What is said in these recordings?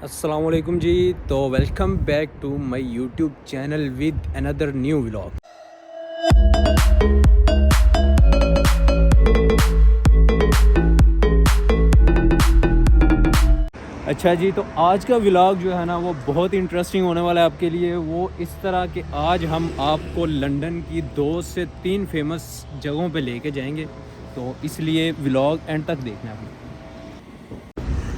अस्सलाम वालेकुम जी। तो welcome back to my YouTube channel with another new vlog. अच्छा जी, तो आज का व्लॉग जो है ना वो बहुत इंटरेस्टिंग होने वाला है आपके लिए। वो इस तरह के आज हम आपको लंदन की 2 से 3 फेमस जगहों पे लेके जाएंगे, तो इसलिए व्लॉग एंड तक देखना है आपने।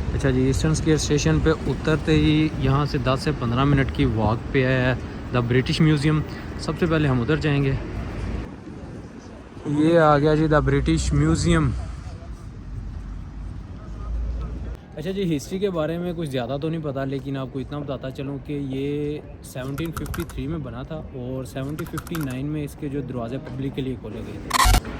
अच्छा जी, ईस्टर्न स्क्वायर स्टेशन पे उतरते ही यहाँ से 10 से 15 मिनट की वॉक पे है द ब्रिटिश म्यूज़ियम। सबसे पहले हम उधर जाएंगे। ये आ गया जी द ब्रिटिश म्यूज़ियम। अच्छा जी, हिस्ट्री के बारे में कुछ ज़्यादा तो नहीं पता, लेकिन आपको इतना बताता चलूँ कि ये 1753 में बना था और 1759 में इसके जो दरवाज़े पब्लिक के लिए खोले गए थे।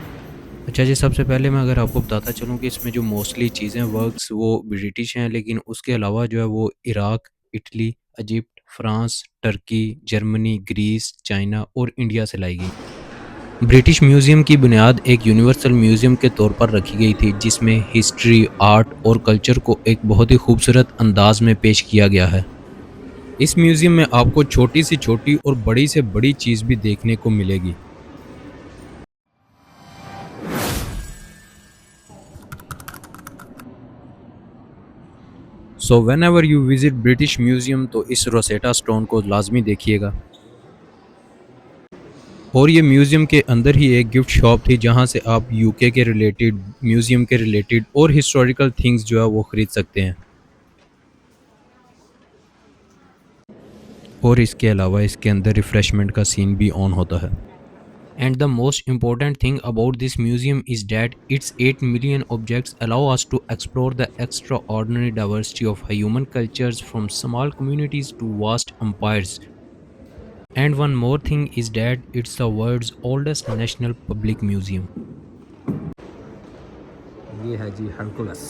अच्छा जी, सबसे पहले मैं अगर आपको बताता चलूँ कि इसमें जो मोस्टली चीज़ें वर्क्स वो ब्रिटिश हैं, लेकिन उसके अलावा जो है वो Iraq, Italy, Egypt, France, Turkey, Germany, Greece, China और इंडिया से लाई गई। ब्रिटिश म्यूज़ियम की बुनियाद एक यूनिवर्सल म्यूज़ियम के तौर पर रखी गई थी, जिसमें हिस्ट्री, आर्ट और कल्चर को एक बहुत ही खूबसूरत अंदाज में पेश किया गया है। इस म्यूज़ियम में आपको छोटी से छोटी और बड़ी से बड़ी चीज़ भी देखने को मिलेगी। So when ever you visit British museum तो इस रोसेटा स्टोन को लाजमी देखिएगा। और ये म्यूज़ियम के अंदर ही एक गिफ्ट शॉप थी, जहाँ से आप यूके के रिलेटेड, म्यूज़ियम के रिलेटेड और हिस्टोरिकल थिंग्स जो है वो ख़रीद सकते हैं। और इसके अलावा इसके अंदर रिफ़्रेशमेंट का सीन भी ऑन होता है। And the most important thing about this museum is that its 8 million objects allow us to explore the extraordinary diversity of human cultures from small communities to vast empires. And one more thing is that it's the world's oldest national public museum. ये है जी Hercules.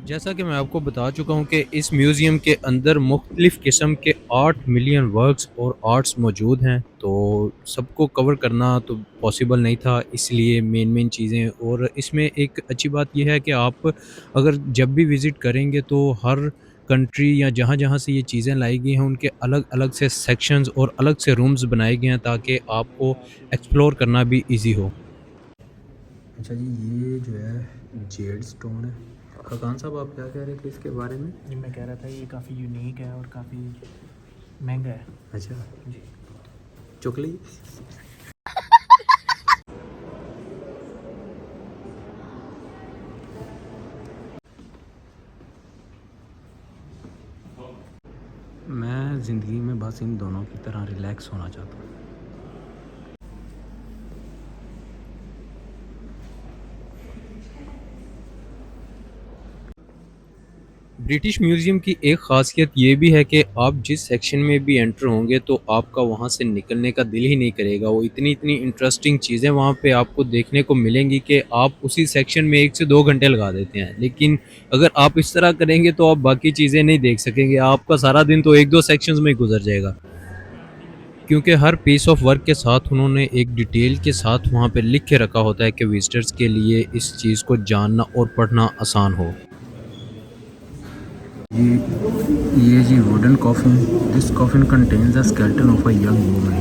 जैसा कि मैं आपको बता चुका हूँ कि इस म्यूज़ियम के अंदर मुख्तलिफ़ किस्म के 8 मिलियन वर्क्स और आर्ट्स मौजूद हैं, तो सबको कवर करना तो पॉसिबल नहीं था, इसलिए मेन चीज़ें। और इसमें एक अच्छी बात ये है कि आप अगर जब भी विज़िट करेंगे तो हर कंट्री या जहाँ-जहाँ से ये चीज़ें लाई गई हैं उनके अलग-अलग से सेक्शंस और अलग से रूम्स बनाए गए हैं, ताकि आपको एक्सप्लोर करना भी ईज़ी हो। अच्छा जी, ये जो है जेड स्टोन है। खान साहब, आप क्या कह रहे थे इसके बारे में? जी, मैं कह रहा था ये काफ़ी यूनिक है और काफ़ी महंगा है। अच्छा, जी। चुकली। मैं ज़िंदगी में बस इन दोनों की तरह रिलैक्स होना चाहता हूँ। ब्रिटिश म्यूज़ियम की एक ख़ासियत ये भी है कि आप जिस सेक्शन में भी एंटर होंगे तो आपका वहाँ से निकलने का दिल ही नहीं करेगा। वो इतनी इंटरेस्टिंग चीज़ें वहाँ पे आपको देखने को मिलेंगी कि आप उसी सेक्शन में 1 से 2 घंटे लगा देते हैं। लेकिन अगर आप इस तरह करेंगे तो आप बाकी चीज़ें नहीं देख सकेंगे। आपका सारा दिन तो 1-2 सेक्शंस में ही गुज़र जाएगा। क्योंकि हर पीस ऑफ वर्क के साथ उन्होंने एक डिटेल के साथ वहाँ पे लिख के रखा होता है कि विज़िटर्स के लिए इस चीज़ को जानना और पढ़ना आसान हो। ये जी wooden coffin. This coffin contains the skeleton of a young woman.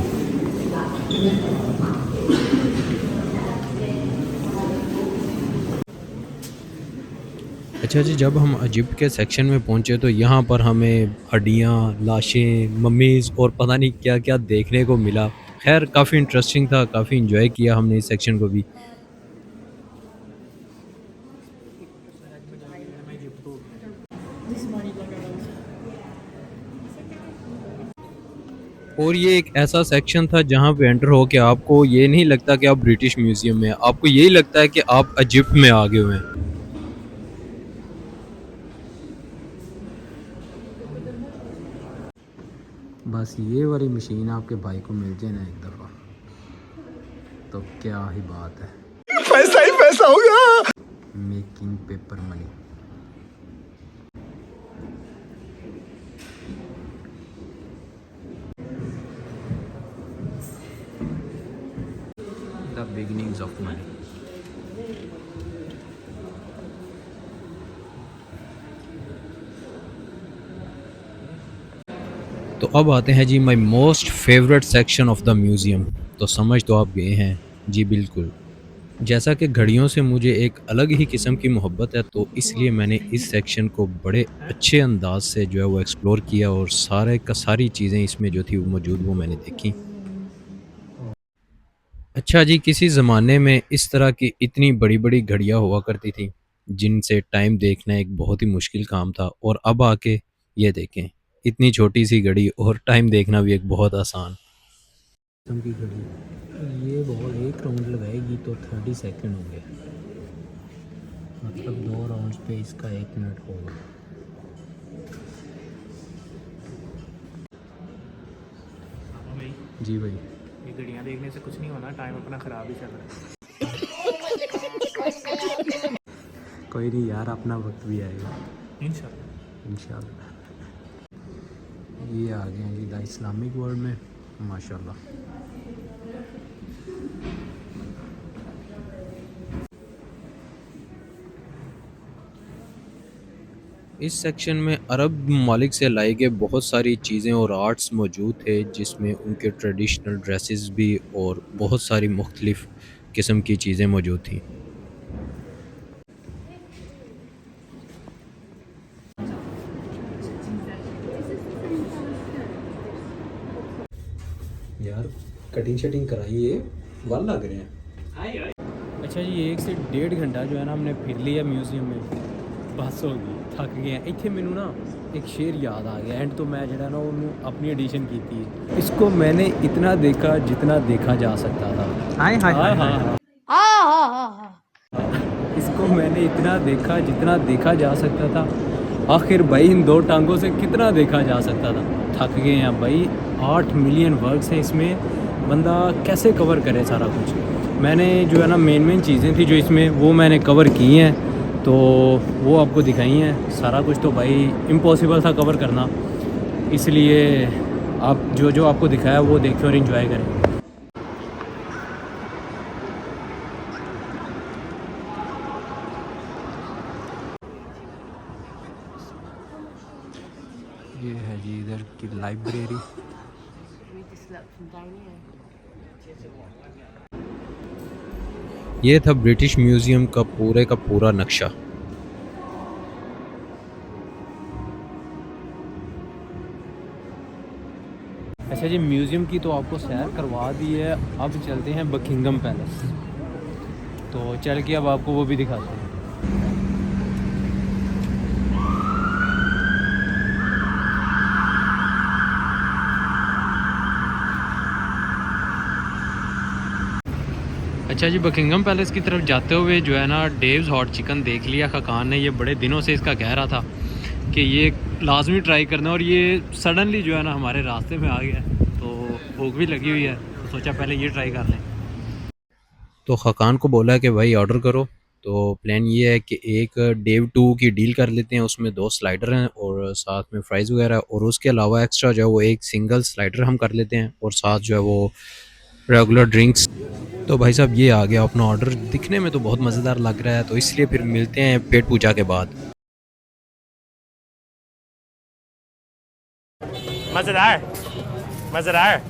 अच्छा जी, जब हम इजिप्ट के सेक्शन में पहुंचे तो यहाँ पर हमें हड्डियाँ, लाशें, मम्मीज़ और पता नहीं क्या-क्या देखने को मिला। खैर काफ़ी इंटरेस्टिंग था, काफ़ी एंजॉय किया हमने इस सेक्शन को भी। और ये एक ऐसा सेक्शन था जहाँ पे एंटर होके आपको ये नहीं लगता कि आप ब्रिटिश म्यूज़ियम में हैं, आपको यही लगता है कि आप इजिप्ट में आ गए हुए हैं। बस ये वाली मशीन आपके भाई को मिल जाए ना एक दफ़ा, तो क्या ही बात है। पैसा ही पैसा होगा। Making paper money. The beginnings of money. तो अब आते हैं जी my most favourite section of the museum. तो समझ तो आप गए हैं जी, बिल्कुल। जैसा कि घड़ियों से मुझे एक अलग ही किस्म की मोहब्बत है, तो इसलिए मैंने इस सेक्शन को बड़े अच्छे अंदाज से जो है वो एक्सप्लोर किया और सारे का सारी चीज़ें इसमें जो थी वो मौजूद वो मैंने देखी। अच्छा जी, किसी ज़माने में इस तरह की इतनी बड़ी-बड़ी घड़ियाँ हुआ करती थी, जिनसे टाइम देखना एक बहुत ही मुश्किल काम था, और अब आके ये देखें, इतनी छोटी-सी घड़ी और टाइम देखना भी एक बहुत आसान। किस्म की घड़ी, ये बॉल एक राउंड लगाएगी तो 30 सेकंड होंगे, मतलब 2 राउंड्स पे इसका 1 मिनट होगा। भाई जी भाई। ये घड़ियाँ देखने से कुछ नहीं होना, टाइम अपना ख़राब ही चल रहा है। कोई नहीं यार, अपना वक्त भी आएगा इंशाल्लाह। इंशाल्लाह। ये आ गए हैं जी द इस्लामिक वर्ल्ड में, माशाल्लाह। इस सेक्शन में अरब ममालिक से लाई गए बहुत सारी चीज़ें और आर्ट्स मौजूद थे, जिसमें उनके ट्रेडिशनल ड्रेसेस भी और बहुत सारी मुख्तलिफ़ किस्म की चीज़ें मौजूद थीं। यार कटिंग शटिंग कराइए, वाल लग रहे हैं। अच्छा जी, 1 से 1.5 घंटा जो है ना हमने फिर लिया म्यूज़ियम में, बस हो गई, थक गए हैं। इतने मैनू ना एक शेर याद आ गया, एंड तो मैं जरा ना उन्होंने अपनी एडिशन की थी। इसको मैंने इतना देखा जितना देखा जा सकता था। हाय हाय हाँ हाय हाँ हाय। हाँ, इसको मैंने इतना देखा जितना देखा जा सकता था। आखिर भाई इन 2 टांगों से कितना देखा जा सकता था। थक गए हैं भाई, 8 मिलियन वर्ड्स हैं इसमें, बंदा कैसे कवर करे सारा कुछ। मैंने जो है ना मेन चीज़ें थी जो इसमें, वो मैंने कवर की हैं, तो वो आपको दिखाई हैं। सारा कुछ तो भाई इम्पॉसिबल था कवर करना, इसलिए आप जो जो आपको दिखाया वो देखें और इन्जॉय करें। ये है जी इधर की लाइब्रेरी। ये था ब्रिटिश म्यूज़ियम का पूरा नक्शा। अच्छा जी, म्यूज़ियम की तो आपको सैर करवा दी है, अब चलते हैं बकिंगम पैलेस। तो चल के अब आपको वो भी दिखाते हैं। अच्छा जी, बकिंगम पैलेस की तरफ जाते हुए जो है ना डेव्स हॉट चिकन देख लिया खकान ने। ये बड़े दिनों से इसका कह रहा था कि ये लाजमी ट्राई करना, और ये सडनली जो है ना हमारे रास्ते में आ गया, तो भूख भी लगी हुई है, तो सोचा पहले ये ट्राई कर लें। तो खकान को बोला कि भाई ऑर्डर करो। तो प्लान ये है कि एक डेव 2 की डील कर लेते हैं, उसमें 2 स्लाइडर हैं और साथ में फ्राइज़ वगैरह, और उसके अलावा एक्स्ट्रा जो है वो एक सिंगल स्लाइडर हम कर लेते हैं, और साथ जो है वो रेगुलर ड्रिंक्स। तो भाई साहब ये आ गया अपना ऑर्डर, दिखने में तो बहुत मज़ेदार लग रहा है, तो इसलिए फिर मिलते हैं पेट पूजा के बाद। मज़ेदार मज़ेदार।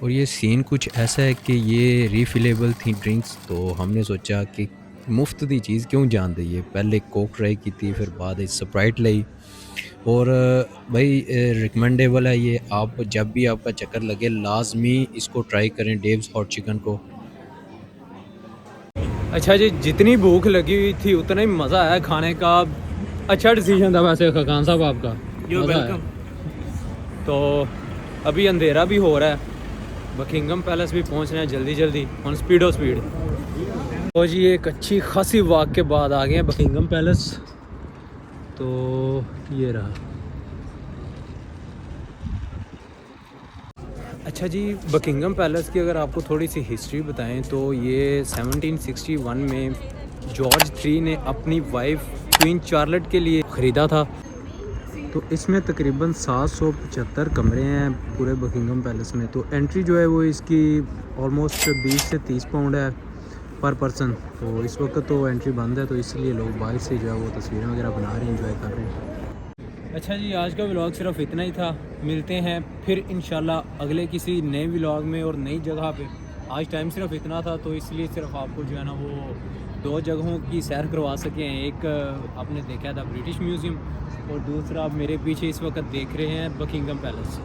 और ये सीन कुछ ऐसा है कि ये रीफिलेबल थी ड्रिंक्स, तो हमने सोचा कि मुफ्त दी चीज़ क्यों जान दईए। पहले कोक ट्राई की थी, फिर बाद स्प्राइट ली, और भाई रिकमेंडेबल है ये। आप जब भी आपका चक्कर लगे लाजमी इसको ट्राई करें, डेव्स हॉट चिकन को। अच्छा जी, जितनी भूख लगी हुई थी उतना ही मज़ा आया खाने का। अच्छा डिसीजन था वैसे खकान साहब आपका। यू मज़ा आया। वेलकम। तो अभी अंधेरा भी हो रहा है, बकिंगम पैलेस भी पहुंचना है जल्दी जल्दी ऑन स्पीड ऑफ स्पीड। तो जी एक अच्छी खासी वॉक के बाद आ गए हैं बकिंगम पैलेस। तो ये रहा। अच्छा जी, बकिंगम पैलेस की अगर आपको थोड़ी सी हिस्ट्री बताएं तो ये 1761 में जॉर्ज 3 ने अपनी वाइफ क्वीन चार्लट के लिए ख़रीदा था। तो इसमें तकरीबन 775 कमरे हैं पूरे बकिंगम पैलेस में। तो एंट्री जो है वो इसकी ऑलमोस्ट 20 से 30 पाउंड है पर पर्सन। तो इस वक्त तो एंट्री बंद है, तो इसलिए लोग बाहर से जो है वो तस्वीरें वगैरह बना रहे हैं, एंजॉय कर रहे हैं। अच्छा जी, आज का व्लॉग सिर्फ इतना ही था। मिलते हैं फिर इंशाल्लाह अगले किसी नए व्लॉग में और नई जगह पे। आज टाइम सिर्फ इतना था तो इसलिए सिर्फ आपको जो है ना वो 2 जगहों की सैर करवा सके हैं। एक आपने देखा था ब्रिटिश म्यूज़ियम और दूसरा आप मेरे पीछे इस वक्त देख रहे हैं बकिंगम पैलेस।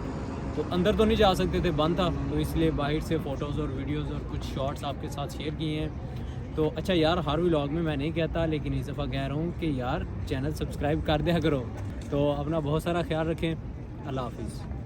तो अंदर तो नहीं जा सकते थे, बंद था, तो इसलिए बाहर से फ़ोटोज़ और वीडियोज़ और कुछ शॉट्स आपके साथ शेयर किए हैं। तो अच्छा यार, हर व्लॉग में मैं नहीं कहता लेकिन इस दफ़ा कह रहा हूँ कि यार चैनल सब्सक्राइब कर दिया करो। तो अपना बहुत सारा ख्याल रखें। अल्लाह हाफिज़।